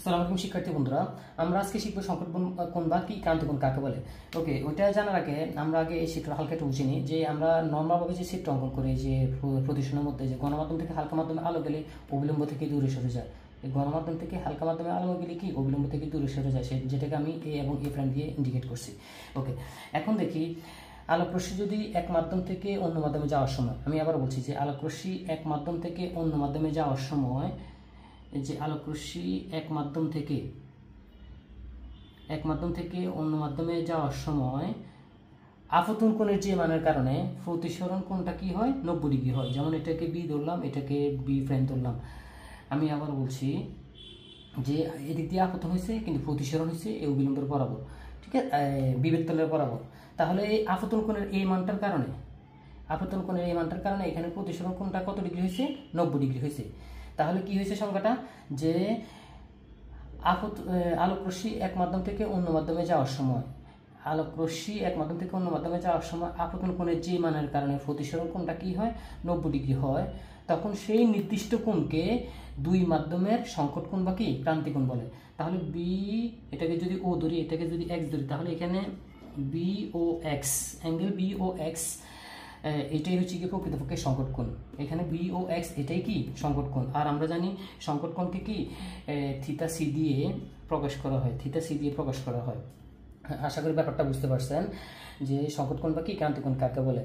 আসসালামু আলাইকুম শিক্ষার্থী বন্ধুরা, আমরা আজকে শিখবো সংকট কোণ বা কি ক্রান্তি কোণ কাকে বলে। ওকে, ওইটা জানার আগে আমরা আগে এই চিত্র হালকা একটু বুঝে নিই যে আমরা নর্মালভাবে যে চিত্র অঙ্কন করি যে প্রদূষণের মধ্যে যে গণমাধ্যম থেকে হালকা মাধ্যমে আলো গেলে অবিলম্ব থেকে দূরে সরে যায়, এই গণমাধ্যম থেকে হালকা মাধ্যমে আলো গেলে কি অবিলম্ব থেকে দূরে সরে যায়, যেটাকে আমি এ এবং এ প্রাইম দিয়ে ইন্ডিকেট করছি। ওকে, এখন দেখি আলোকরশ্মি যদি এক মাধ্যম থেকে অন্য মাধ্যমে যাওয়ার সময়, আমি আবার বলছি যে আলোকরশ্মি এক মাধ্যম থেকে অন্য মাধ্যমে যাওয়ার সময়, যে আলোকরশ্মি এক মাধ্যম থেকে অন্য মাধ্যমে যাওয়ার সময় আপতন কোণের যে মানের কারণে প্রতিসরণ কোণটা কি হয় 90 ডিগ্রি হয়। যেমন এটাকে বি ধরলাম, এটাকে বি প্রাইম ধরলাম। আমি আবার বলছি যে এদিক দিয়ে আপতন হয়েছে কিন্তু প্রতিসরণ হয়েছে এই অবিলম্বের বরাবর, ঠিক আছে, বিভেদ তলের বরাবর। তাহলে এই আপতন কোণের এই মানটার কারণে এখানে প্রতিসরণ কোণটা কত ডিগ্রি হয়েছে? 90 ডিগ্রি হয়েছে। তাহলে কি হয়েছে সংখ্যাটা, যে আলোকরশ্মি এক মাধ্যম থেকে অন্য মাধ্যমে যাওয়ার সময় আপতন কোণের যে মানের কারণে প্রতিসরণ কোণটা কি হয় 90 ডিগ্রি হয়, তখন সেই নির্দিষ্ট কোণকে দুই মাধ্যমের সংকট কোণ বা কি ক্রান্তি কোণ বলে। তাহলে বি, এটাকে যদি ও ধরি, এটাকে যদি এক্স ধরি, তাহলে এখানে বি ও এক্স, অ্যাঙ্গেল বি ও এক্স, এটাই হচ্ছে কি প্রকৃতপক্ষে সংকট কোণ। এখানে বি ও এক্স এটাই কি সংকট কোণ। আর আমরা জানি সংকট কোণকে কি থিটা সি দিয়ে প্রকাশ করা হয়। আশা করি ব্যাপারটা বুঝতে পারছেন যে সংকট কোণ বা কি ক্রান্তি কোণ কাকে বলে।